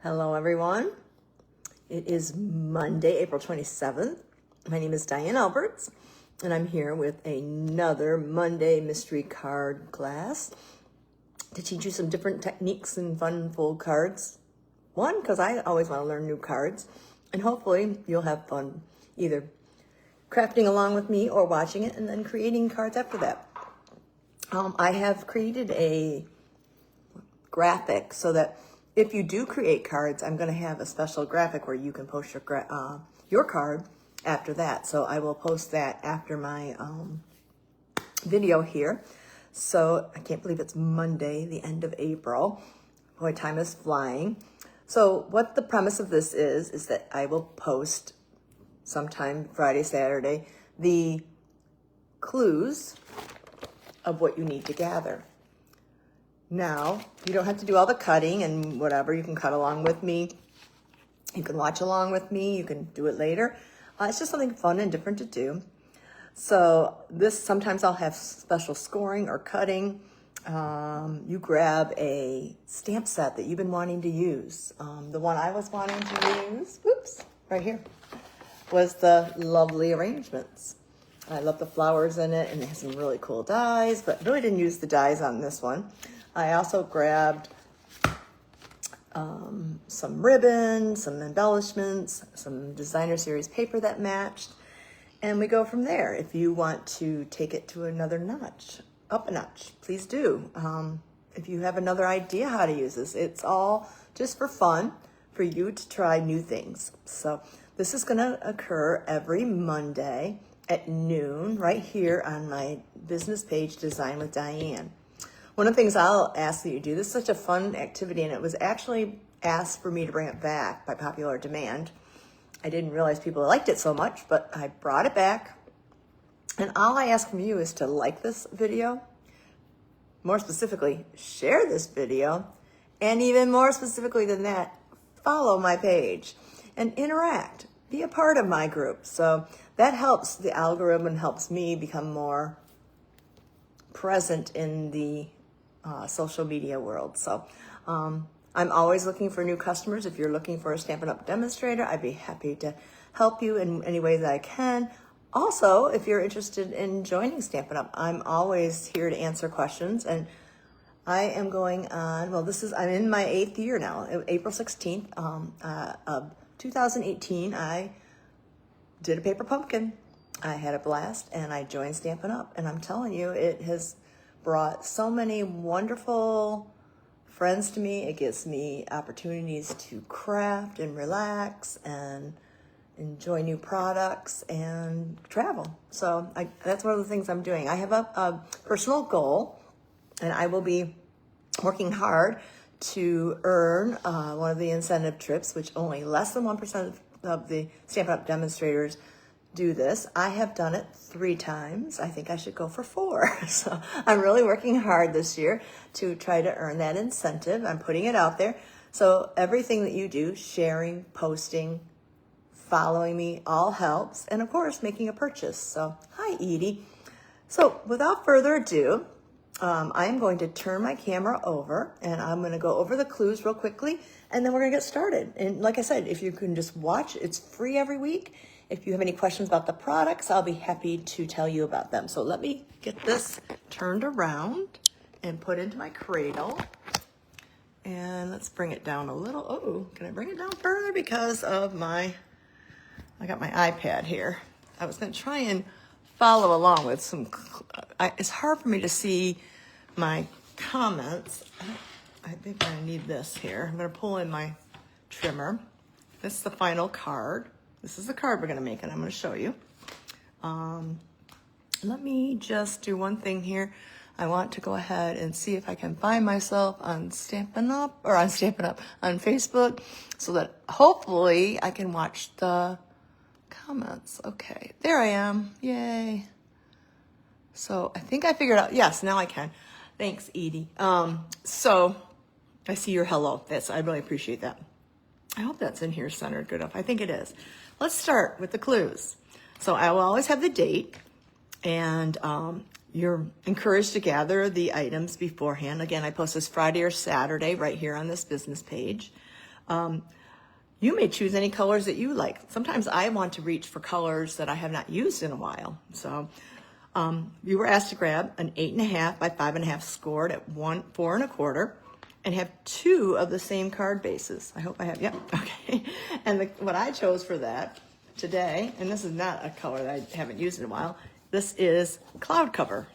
Hello, everyone. It is Monday, April 27th. My name is Diane Alberts, and I'm here with another Monday mystery card class to teach you some different techniques and fun fold cards. One, because I always want to learn new cards, and hopefully you'll have fun either crafting along with me or watching it and then creating cards after that. I have created a graphic so that if you do create cards, I'm going to have a special graphic where you can post your card after that. So I will post that after my video here. So I can't believe it's Monday, the end of April. Boy, time is flying. So what the premise of this is that I will post sometime Friday, Saturday, the clues of what you need to gather. Now, you don't have to do all the cutting and whatever. You can cut along with me. You can watch along with me. You can do it later. It's just something fun and different to do. So sometimes I'll have special scoring or cutting. You grab a stamp set that you've been wanting to use. The one I was wanting to use, right here, was the Lovely Arrangements. I love the flowers in it, and it has some really cool dies, but really didn't use the dies on this one. I also grabbed some ribbon, some embellishments, some designer series paper that matched, and we go from there. If you want to take it to another notch, up a notch, please do. If you have another idea how to use this, it's all just for fun, for you to try new things. So this is going to occur every Monday at noon right here on my business page, Design with Diane. One of the things I'll ask that you do, this is such a fun activity, and it was actually asked for me to bring it back by popular demand. I didn't realize people liked it so much, but I brought it back. And all I ask from you is to like this video, more specifically, share this video, and even more specifically than that, follow my page and interact. Be a part of my group. So that helps the algorithm, helps me become more present in the social media world. So I'm always looking for new customers. If you're looking for a Stampin' Up! Demonstrator, I'd be happy to help you in any way that I can. Also, if you're interested in joining Stampin' Up!, I'm always here to answer questions. And I am going on, I'm in my 8th year now, April 16th of 2018. I did a paper pumpkin. I had a blast, and I joined Stampin' Up!, and I'm telling you, it has brought so many wonderful friends to me. It gives me opportunities to craft and relax and enjoy new products and travel. So that's one of the things I'm doing. I have a personal goal, and I will be working hard to earn one of the incentive trips, which only less than 1% of the Stampin' Up! Demonstrators do this. I have done it 3 times. I think I should go for 4. So I'm really working hard this year to try to earn that incentive. I'm putting it out there. So everything that you do, sharing, posting, following me, all helps. And of course, making a purchase. So hi, Edie. So without further ado, I am going to turn my camera over, and I'm going to go over the clues real quickly, and then we're going to get started. And like I said, if you can just watch, it's free every week. If you have any questions about the products, I'll be happy to tell you about them. So let me get this turned around and put into my cradle. And let's bring it down a little. Oh, can I bring it down further? Because of I got my iPad here. I was going to try and follow along with some, it's hard for me to see my comments. I think I need this here. I'm going to pull in my trimmer. This is the final card. This is the card we're going to make, and I'm going to show you. Let me just do one thing here. I want to go ahead and see if I can find myself on Stampin' Up! On Facebook, so that hopefully I can watch the comments. Okay, there I am. Yay. So I think I figured out. Yes, now I can. Thanks, Edie. So I see your hello. I really appreciate that. I hope that's in here centered good enough. I think it is. Let's start with the clues. So I will always have the date, and you're encouraged to gather the items beforehand. Again, I post this Friday or Saturday right here on this business page. You may choose any colors that you like. Sometimes I want to reach for colors that I have not used in a while. So you were asked to grab an 8.5 by 5.5 scored at 4 1/4 and have 2 of the same card bases. I hope I have, yep, okay. And what I chose for that today, and this is not a color that I haven't used in a while, this is Cloud Cover.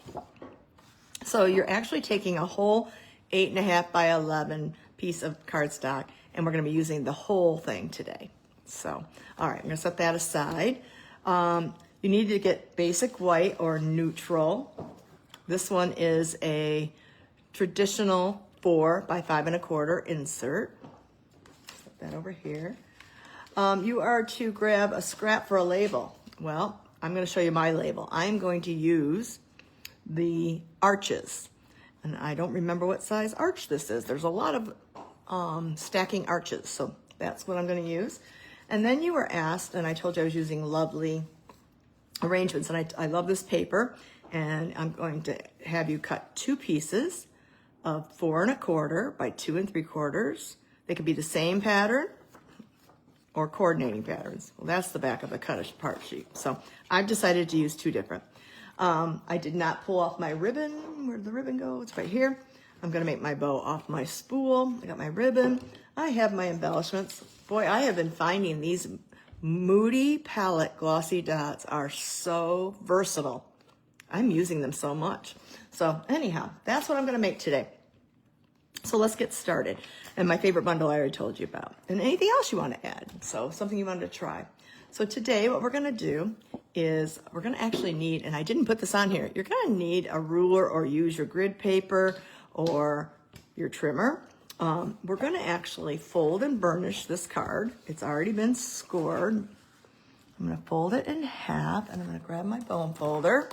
So you're actually taking a whole 8.5 by 11 piece of cardstock, and we're going to be using the whole thing today. So, all right, I'm going to set that aside. You need to get basic white or neutral. This one is a traditional 4 by 5 1/4 insert. Set that over here. You are to grab a scrap for a label. Well, I'm going to show you my label. I'm going to use the arches, and I don't remember what size arch this is. There's a lot of stacking arches, so that's what I'm going to use. And then you were asked, and I told you I was using Lovely Arrangements, and I love this paper, and I'm going to have you cut 2 pieces of 4 1/4 by 2 3/4. They could be the same pattern or coordinating patterns. Well, that's the back of the cut apart sheet. So I've decided to use 2 different. I did not pull off my ribbon. Where'd the ribbon go? It's right here. I'm gonna make my bow off my spool. I got my ribbon. I have my embellishments. Boy, I have been finding these Moody palette glossy dots are so versatile. I'm using them so much. So anyhow, that's what I'm gonna make today. So let's get started. And my favorite bundle I already told you about. And anything else you want to add. So something you wanted to try. So today what we're going to do is we're going to actually need, and I didn't put this on here, you're going to need a ruler or use your grid paper or your trimmer. We're going to actually fold and burnish this card. It's already been scored. I'm going to fold it in half, and I'm going to grab my bone folder.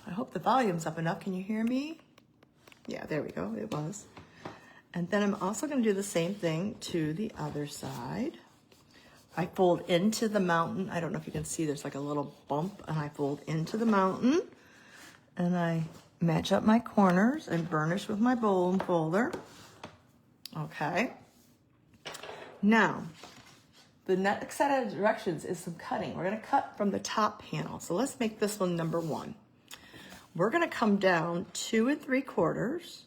I hope the volume's up enough. Can you hear me? Yeah, there we go, it was. And then I'm also gonna do the same thing to the other side. I fold into the mountain. I don't know if you can see, there's like a little bump, and I fold into the mountain, and I match up my corners and burnish with my bone folder. Okay. Now, the next set of directions is some cutting. We're gonna cut from the top panel. So let's make this one number 1. We're gonna come down 2 3/4,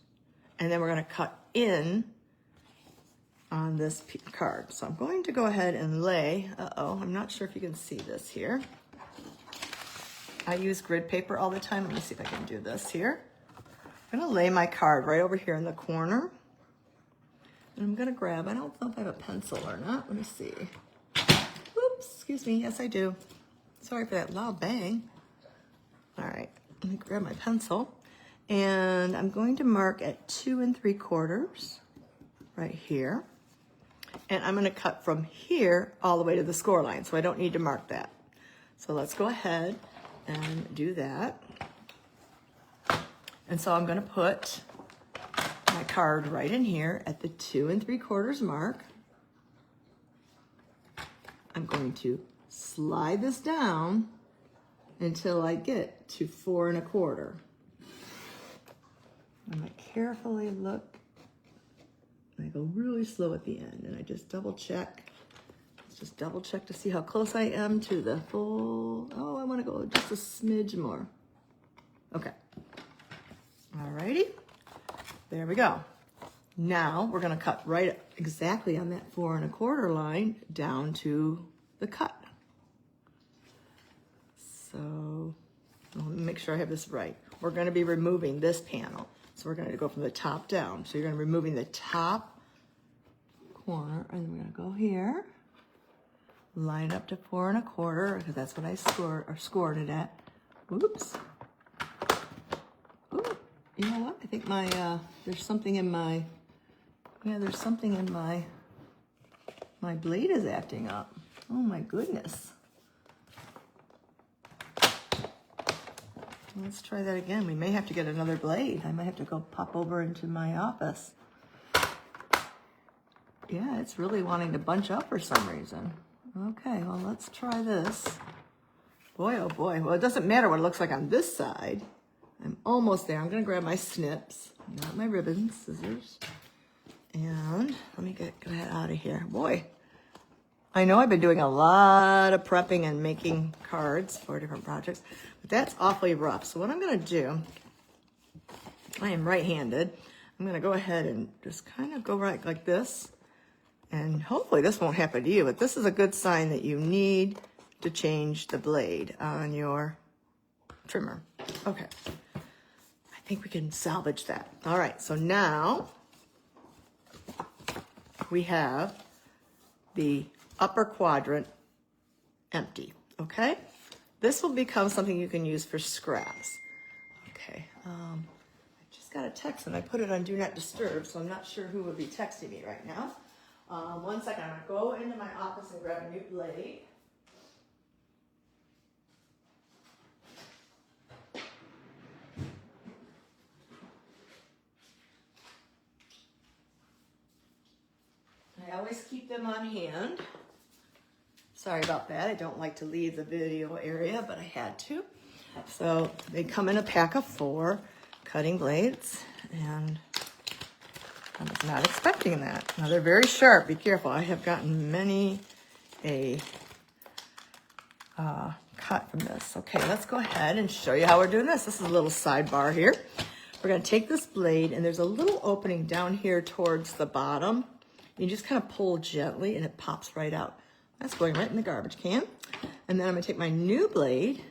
and then we're gonna cut in on this card. So I'm going to go ahead and lay, I'm not sure if you can see this here. I use grid paper all the time. Let me see if I can do this here. I'm gonna lay my card right over here in the corner. And I'm gonna grab, I don't know if I have a pencil or not. Let me see. Oops, excuse me, yes I do. Sorry for that loud bang. All right. Let me grab my pencil, and I'm going to mark at 2 3/4 right here. And I'm gonna cut from here all the way to the score line, so I don't need to mark that. So let's go ahead and do that. And so I'm gonna put my card right in here at the 2 3/4 mark. I'm going to slide this down until I get to 4 1/4. I'm gonna carefully look. I go really slow at the end, and I just double check. Let's just double check to see how close I am to the full. Oh, I want to go just a smidge more. Okay. Alrighty. There we go. Now we're gonna cut right exactly on that 4 1/4 line down to the cut. So let me make sure I have this right. We're going to be removing this panel. So we're going to go from the top down. So you're going to be removing the top corner, and then we're going to go here, line up to 4 1/4, because that's what I scored it at. Oops. Ooh, you know what? I think there's something in my, my blade is acting up. Oh my goodness. Let's try that again. We may have to get another blade. I might have to go pop over into my office. Yeah, it's really wanting to bunch up for some reason. Okay, well, let's try this. Boy, oh boy. Well, it doesn't matter what it looks like on this side. I'm almost there. I'm going to grab my snips, not my ribbon, scissors. And let me get that out of here. Boy, I know I've been doing a lot of prepping and making cards for different projects, but that's awfully rough. So what I'm gonna do, I am right-handed. I'm gonna go ahead and just kind of go right like this. And hopefully this won't happen to you, but this is a good sign that you need to change the blade on your trimmer. Okay, I think we can salvage that. All right, so now we have the upper quadrant empty, okay? This will become something you can use for scraps. Okay, I just got a text and I put it on Do Not Disturb, so I'm not sure who would be texting me right now. 1 second, I'm gonna go into my office and grab a new blade. I always keep them on hand. Sorry about that. I don't like to leave the video area, but I had to. So they come in a pack of 4 cutting blades, and I was not expecting that. Now they're very sharp. Be careful. I have gotten many a cut from this. Okay, let's go ahead and show you how we're doing this. This is a little sidebar here. We're going to take this blade, and there's a little opening down here towards the bottom. You just kind of pull gently, and it pops right out. That's going right in the garbage can. And then I'm going to take my new blade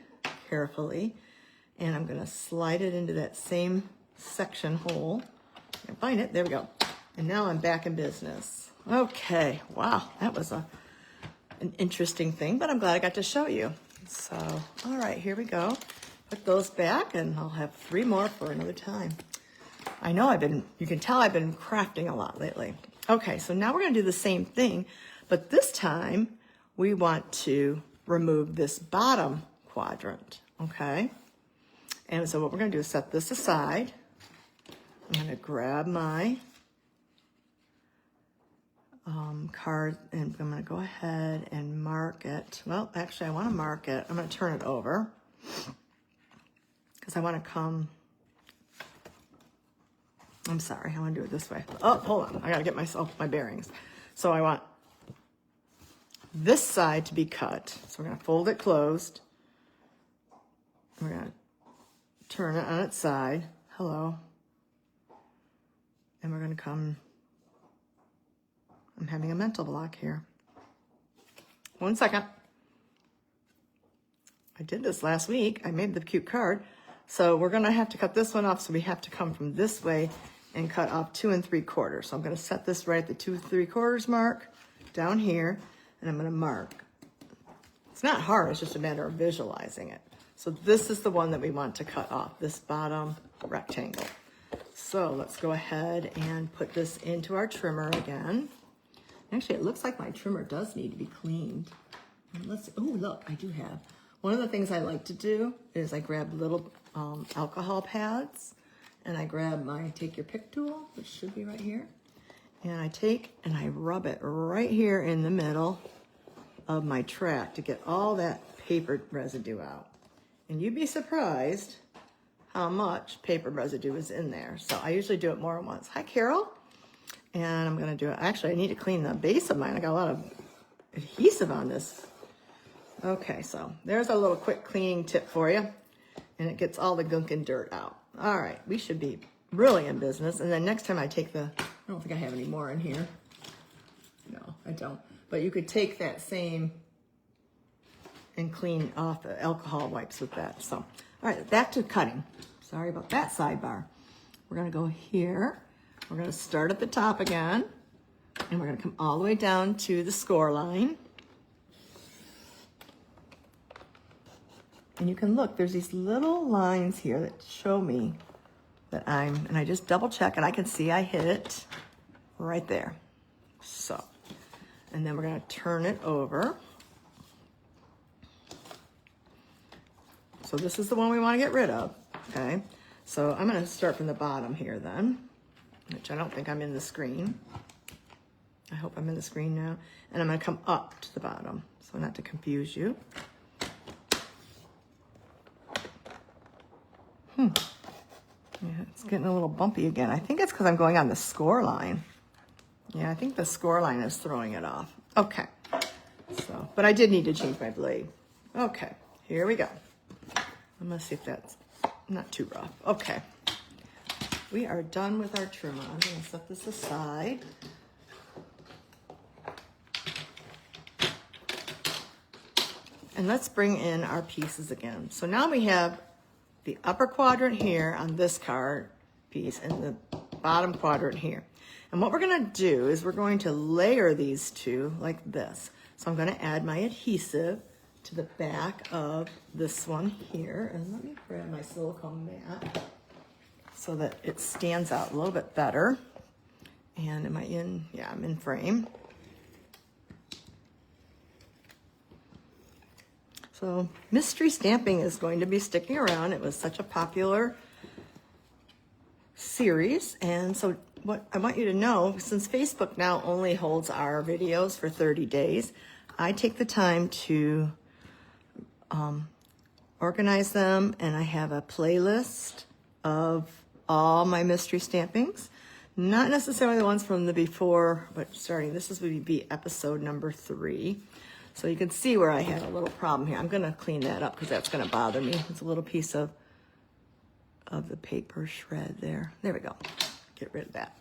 carefully, and I'm going to slide it into that same section hole. I can find it. There we go. And now I'm back in business. Okay. Wow. That was an interesting thing, but I'm glad I got to show you. So, all right, here we go. Put those back, and I'll have 3 more for another time. I know you can tell I've been crafting a lot lately. Okay, so now we're going to do the same thing, but this time we want to remove this bottom quadrant, okay? And so what we're going to do is set this aside. I'm going to grab my card, and I'm going to go ahead and mark it. Well, actually, I want to mark it. I'm going to turn it over because I want to come... I'm sorry, I want to do it this way. Oh, hold on. I got to get my bearings. So I want this side to be cut. So we're going to fold it closed. We're going to turn it on its side. Hello. And we're going to come... I'm having a mental block here. 1 second. I did this last week. I made the cute card. So we're going to have to cut this one off. So we have to come from this way and cut off 2 3/4. So I'm going to set this right at the 2 3/4 mark down here. And I'm going to mark. It's not hard. It's just a matter of visualizing it. So this is the one that we want to cut off, this bottom rectangle. So let's go ahead and put this into our trimmer again. Actually, it looks like my trimmer does need to be cleaned. And let's, oh, look, I do have. One of the things I like to do is I grab little alcohol pads, and I grab my take your pick tool, which should be right here. And I take and I rub it right here in the middle of my track to get all that paper residue out. And you'd be surprised how much paper residue is in there. So I usually do it more than once. Hi, Carol. And I'm going to do it. Actually, I need to clean the base of mine. I got a lot of adhesive on this. Okay, so there's a little quick cleaning tip for you. And it gets all the gunk and dirt out. All right, we should be really in business. And then next time I take I don't think I have any more in here. No, I don't. But you could take that same and clean off the alcohol wipes with that. So, all right, back to cutting. Sorry about that sidebar. We're going to go here. We're going to start at the top again, and we're going to come all the way down to the score line. And you can look, there's these little lines here that show me that and I just double check, and I can see I hit it right there. So, and then we're going to turn it over. So this is the one we want to get rid of, okay? So I'm going to start from the bottom here then, which I don't think I'm in the screen. I hope I'm in the screen now. And I'm going to come up to the bottom, so not to confuse you. Yeah, it's getting a little bumpy again. I think it's because I'm going on the score line. Yeah, I think the score line is throwing it off. Okay, so, but I did need to change my blade. Okay, here we go. I'm gonna see if that's not too rough. Okay, we are done with our trimmer. I'm gonna set this aside. And let's bring in our pieces again. So now we have the upper quadrant here on this card piece and the bottom quadrant here. And what we're gonna do is we're going to layer these two like this. So I'm gonna add my adhesive to the back of this one here. And let me grab my silicone mat so that it stands out a little bit better. And am I in? Yeah, I'm in frame. So mystery stamping is going to be sticking around. It was such a popular series. And so what I want you to know, since Facebook now only holds our videos for 30 days, I take the time to organize them, and I have a playlist of all my mystery stampings. Not necessarily the ones from the before, but starting, this would be episode number 3. So you can see where I had a little problem here. I'm gonna clean that up because that's gonna bother me. It's a little piece of the paper shred there. There we go, get rid of that.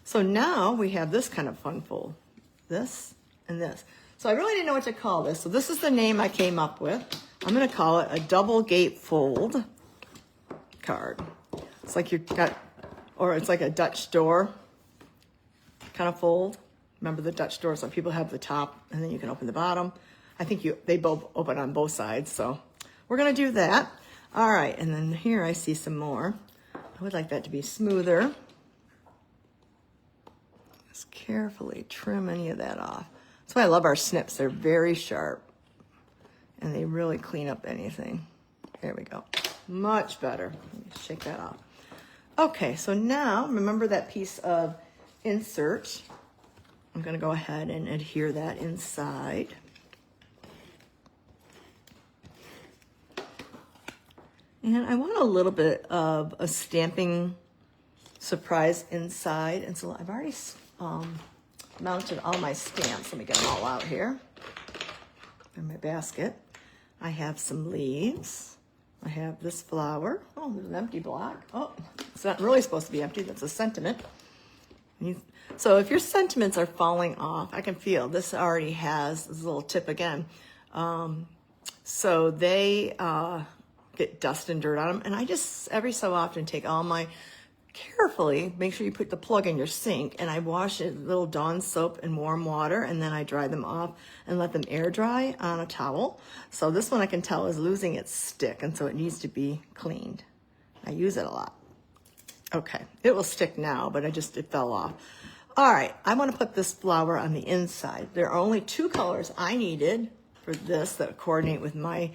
So now we have this kind of fun fold, this and this. So I really didn't know what to call this. So this is the name I came up with. I'm gonna call it a double gate fold card. It's like you've got, or it's like a Dutch door kind of fold. Remember the Dutch door, so people have the top and then you can open the bottom. I think they both open on both sides, so we're gonna do that. All right, and then here I see some more. I would like that to be smoother. Just carefully trim any of that off. That's why I love our snips. They're very sharp and they really clean up anything. There we go, much better. Let me shake that off. Okay, so now remember that piece of insert. I'm gonna go ahead and adhere that inside. And I want a little bit of a stamping surprise inside. And so I've already mounted all my stamps. Let me get them all out here in my basket. I have some leaves. I have this flower. Oh, there's an empty block. Oh, it's not really supposed to be empty. That's a sentiment. So if your sentiments are falling off, I can feel this already has this little tip again. So they get dust and dirt on them. And I just every so often take all my, carefully, make sure you put the plug in your sink, and I wash it with a little Dawn soap and warm water, and then I dry them off and let them air dry on a towel. So this one I can tell is losing its stick, and so it needs to be cleaned. I use it a lot. Okay, it will stick now, but it fell off. All right, I want to put this flower on the inside. There are only 2 colors I needed for this that coordinate with my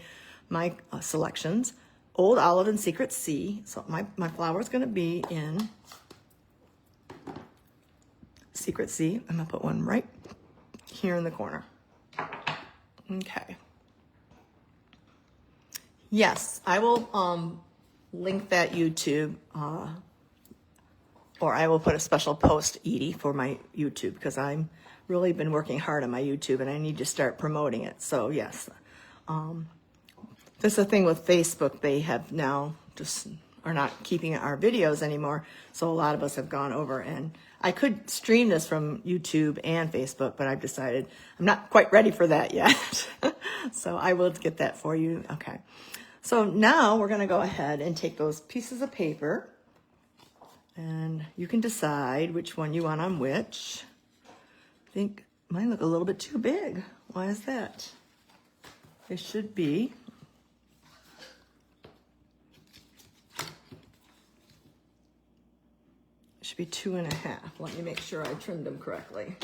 selections. Old Olive and Secret Sea. So my flower is going to be in Secret Sea. I'm going to put one right here in the corner. Okay. Yes, I will link that YouTube, or I will put a special post, Edie, for my YouTube, because I've really been working hard on my YouTube and I need to start promoting it. So yes, that's the thing with Facebook. They have now just are not keeping our videos anymore. So a lot of us have gone over, and I could stream this from YouTube and Facebook, but I've decided I'm not quite ready for that yet. So I will get that for you. Okay. So now we're going to go ahead and take those pieces of paper, and you can decide which one you want on which. I think mine look a little bit too big. Why is that? They should be. It should be 2.5. Let me make sure I trimmed them correctly.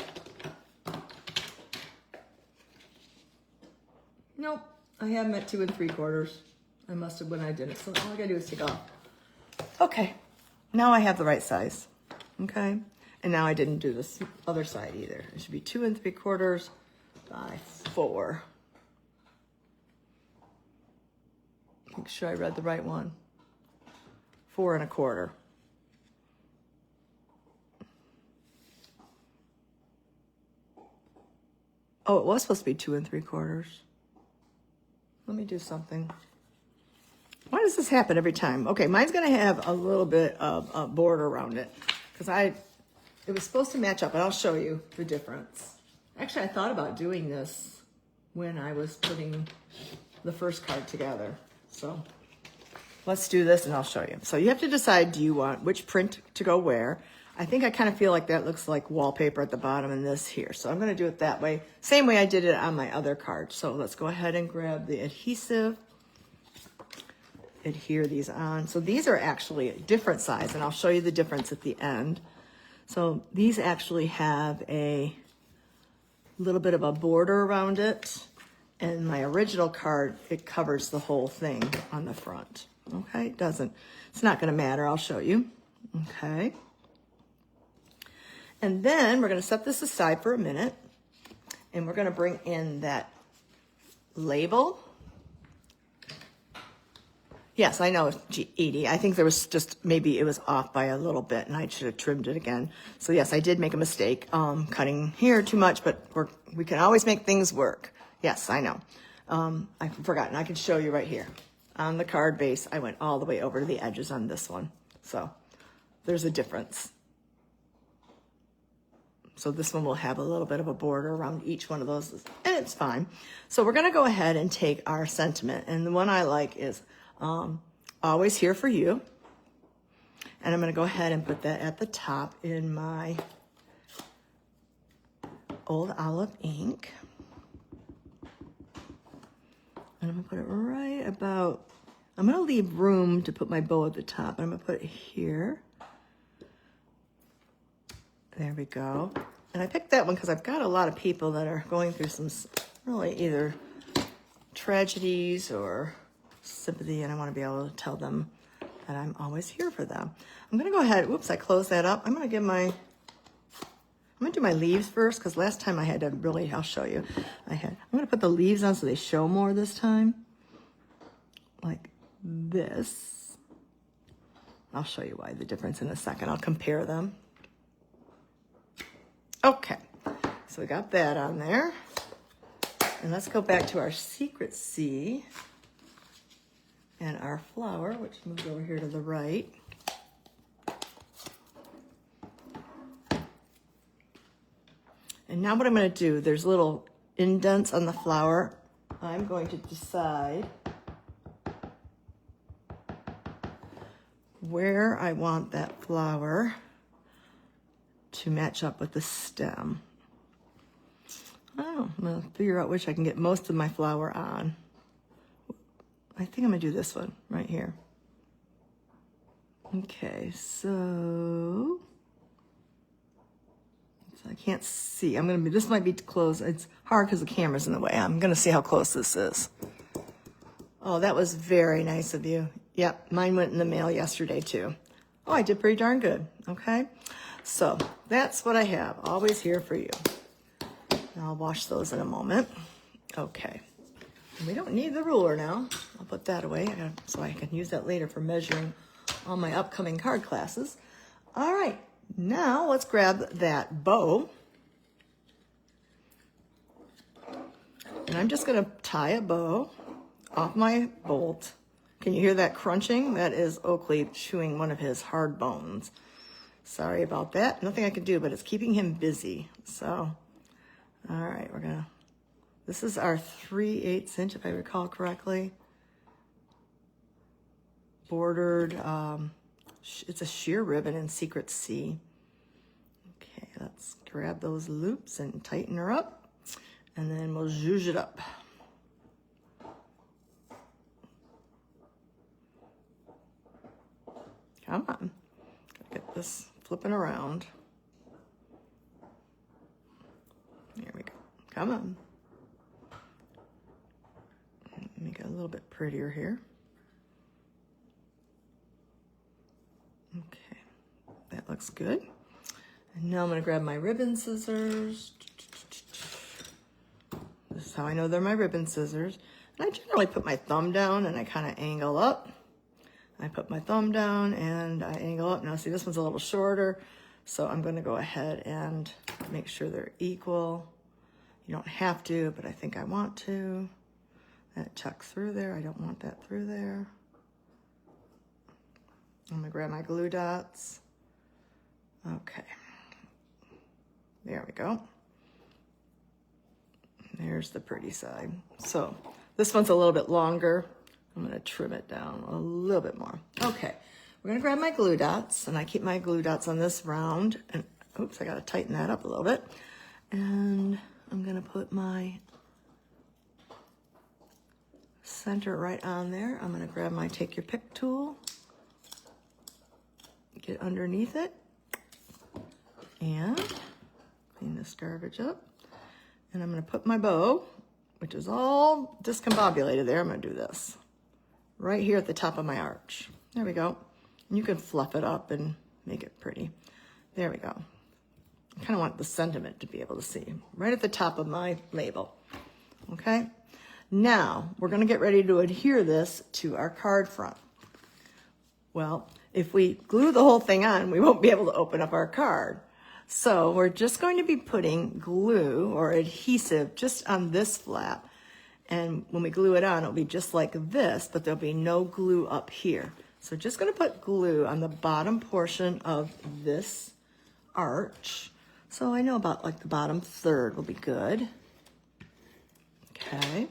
Nope, I have them at 2 3/4. I must have when I did it. So all I gotta do is take off. Okay, now I have the right size. Okay, and now I didn't do this other side either. It should be 2 3/4 by 4. Make sure I read the right one. 4 1/4. Oh, it was supposed to be 2 3/4. Let me do something. Why does this happen every time? Okay, mine's gonna have a little bit of a border around it because it was supposed to match up, and I'll show you the difference. Actually, I thought about doing this when I was putting the first card together. So let's do this and I'll show you. So you have to decide, do you want which print to go where? I think I kind of feel like that looks like wallpaper at the bottom and this here. So I'm gonna do it that way. Same way I did it on my other card. So let's go ahead and grab the adhesive. Adhere these on. So these are actually a different size, and I'll show you the difference at the end. So these actually have a little bit of a border around it, and my original card, it covers the whole thing on the front. Okay, it's not gonna matter, I'll show you. Okay. And then we're gonna set this aside for a minute, and we're gonna bring in that label. Yes, I know, Edie. I think there was just, maybe it was off by a little bit and I should have trimmed it again. So yes, I did make a mistake cutting here too much, but we can always make things work. Yes, I know. I've forgotten. I can show you right here. On the card base, I went all the way over to the edges on this one. So there's a difference. So this one will have a little bit of a border around each one of those, and it's fine. So we're gonna go ahead and take our sentiment, and the one I like is always here for you. And I'm going to go ahead and put that at the top in my Old Olive ink. And I'm going to put it right about, I'm going to leave room to put my bow at the top. And I'm going to put it here. There we go. And I picked that one because I've got a lot of people that are going through some really either tragedies or sympathy, and I want to be able to tell them that I'm always here for them. I'm going to go ahead, whoops, I closed that up. I'm going to do my leaves first, because last time I had to really, I'll show you. I'm going to put the leaves on so they show more this time. Like this. I'll show you why, the difference in a second. I'll compare them. Okay, so we got that on there. And let's go back to our secret C. And our flower, which moves over here to the right. And now what I'm going to do, there's little indents on the flower. I'm going to decide where I want that flower to match up with the stem. Oh, I'm going to figure out which I can get most of my flower on. I think I'm gonna do this one right here. Okay, so I can't see. This might be close. It's hard because the camera's in the way. I'm gonna see how close this is. Oh, that was very nice of you. Yep, mine went in the mail yesterday too. Oh, I did pretty darn good. Okay, so that's what I have. Always here for you. And I'll wash those in a moment. Okay. We don't need the ruler now. I'll put that away so I can use that later for measuring all my upcoming card classes. All right, now let's grab that bow. And I'm just gonna tie a bow off my bolt. Can you hear that crunching? That is Oakley chewing one of his hard bones. Sorry about that. Nothing I can do, but it's keeping him busy. So, all right, this is our 3/8 inch, if I recall correctly. Bordered, it's a sheer ribbon in Secret C. Okay, let's grab those loops and tighten her up, and then we'll zhuzh it up. Come on, gotta get this flipping around. There we go, come on. Make it a little bit prettier here. Okay, that looks good. And now I'm gonna grab my ribbon scissors. This is how I know they're my ribbon scissors. And I generally put my thumb down and I kind of angle up. I put my thumb down and I angle up. Now see, this one's a little shorter, so I'm gonna go ahead and make sure they're equal. You don't have to, but I think I want to. That tucks through there. I don't want that through there. I'm gonna grab my glue dots. Okay. There we go. There's the pretty side. So this one's a little bit longer. I'm gonna trim it down a little bit more. Okay, we're gonna grab my glue dots, and I keep my glue dots on this round. And oops, I gotta tighten that up a little bit. And I'm gonna put my center right on there. I'm gonna grab my take your pick tool, get underneath it, and clean this garbage up. And I'm gonna put my bow, which is all discombobulated there. I'm gonna do this right here at the top of my arch. There we go. And you can fluff it up and make it pretty. There we go. I kind of want the sentiment to be able to see right at the top of my label. Okay. Now we're going to get ready to adhere this to our card front. Well, if we glue the whole thing on, we won't be able to open up our card. So we're just going to be putting glue or adhesive just on this flap. And when we glue it on, it'll be just like this, but there'll be no glue up here. So just going to put glue on the bottom portion of this arch. So I know about like the bottom third will be good. Okay.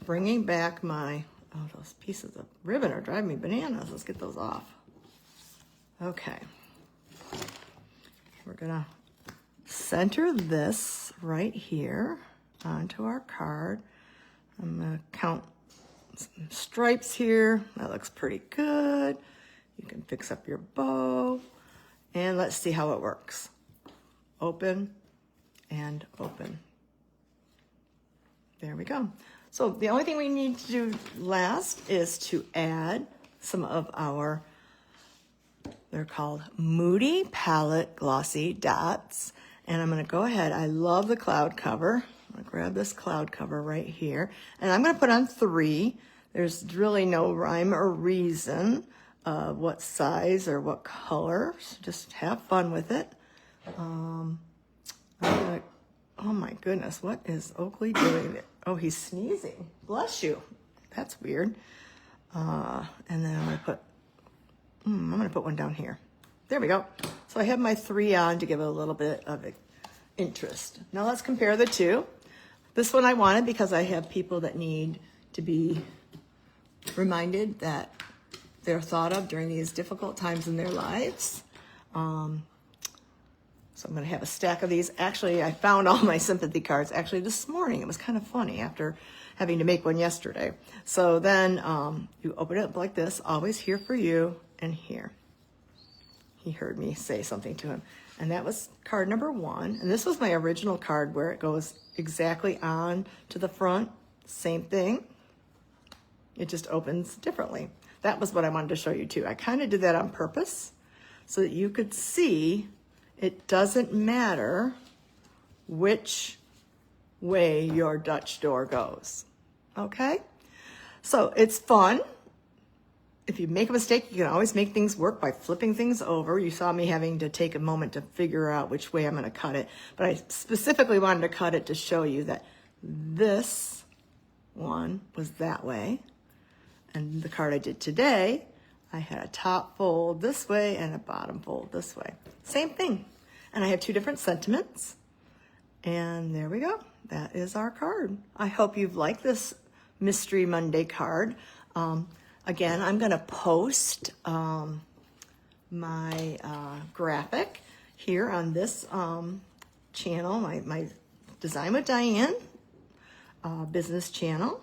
Bringing back my, oh, those pieces of ribbon are driving me bananas. Let's get those off. Okay. We're going to center this right here onto our card. I'm going to count some stripes here. That looks pretty good. You can fix up your bow. And let's see how it works. Open and open. There we go. So the only thing we need to do last is to add some of our, they're called Moody Palette Glossy Dots. And I'm going to go ahead. I love the cloud cover. I'm going to grab this cloud cover right here. And I'm going to put on 3. There's really no rhyme or reason of what size or what color. So just have fun with it. Oh my goodness, what is Oakley doing there? Oh, he's sneezing. Bless you. That's weird. And then I'm gonna put one down here. There we go. So I have my 3 on to give it a little bit of interest. Now let's compare the 2. This one I wanted because I have people that need to be reminded that they're thought of during these difficult times in their lives. So I'm going to have a stack of these. Actually, I found all my sympathy cards actually this morning. It was kind of funny after having to make one yesterday. So then you open it up like this, always here for you and here. He heard me say something to him. And that was card number 1. And this was my original card where it goes exactly on to the front. Same thing. It just opens differently. That was what I wanted to show you too. I kind of did that on purpose so that you could see it doesn't matter which way your Dutch door goes, okay? So it's fun. If you make a mistake, you can always make things work by flipping things over. You saw me having to take a moment to figure out which way I'm gonna cut it, but I specifically wanted to cut it to show you that this one was that way, and the card I did today, I had a top fold this way and a bottom fold this way. Same thing. And I have 2 different sentiments. And there we go. That is our card. I hope you've liked this Mystery Monday card. Again, I'm going to post my graphic here on this channel, my Design with Diane business channel.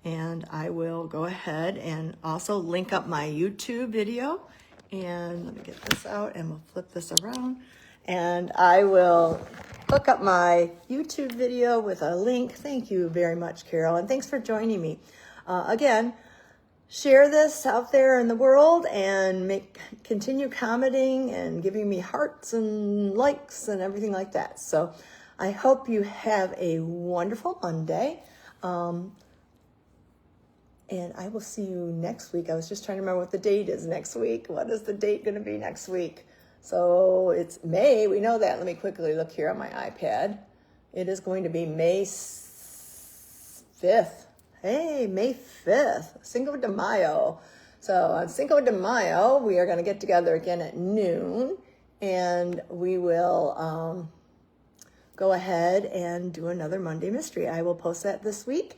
And I will go ahead and also link up my YouTube video. And let me get this out and we'll flip this around. And I will hook up my YouTube video with a link. Thank you very much, Carol. And thanks for joining me. Again, share this out there in the world and continue commenting and giving me hearts and likes and everything like that. So I hope you have a wonderful Monday. And I will see you next week. I was just trying to remember what the date is next week. What is the date going to be next week? So it's May. We know that. Let me quickly look here on my iPad. It is going to be May 5th. Hey, May 5th, Cinco de Mayo. So on Cinco de Mayo, we are going to get together again at noon, and we will go ahead and do another Monday mystery. I will post that this week,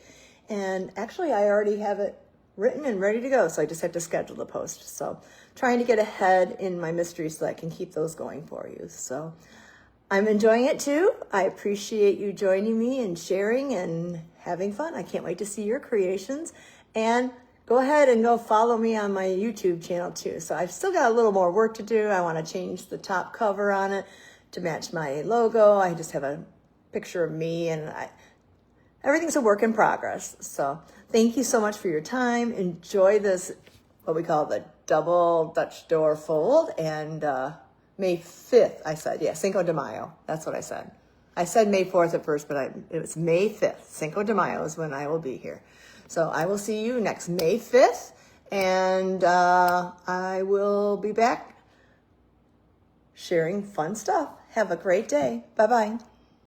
and actually I already have it written and ready to go, so I just have to schedule the post. So trying to get ahead in my mysteries so I can keep those going for you. So I'm enjoying it too. I appreciate you joining me and sharing and having fun. I can't wait to see your creations, and go ahead and go follow me on my YouTube channel too. So I've still got a little more work to do. I want to change the top cover on it to match my logo. I just have a picture of me, and everything's a work in progress. So thank you so much for your time. Enjoy this, what we call the double Dutch door fold, and May 5th, I said, yeah, Cinco de Mayo. That's what I said. I said May 4th at first, but it was May 5th. Cinco de Mayo is when I will be here. So I will see you next May 5th, and I will be back sharing fun stuff. Have a great day. Bye-bye.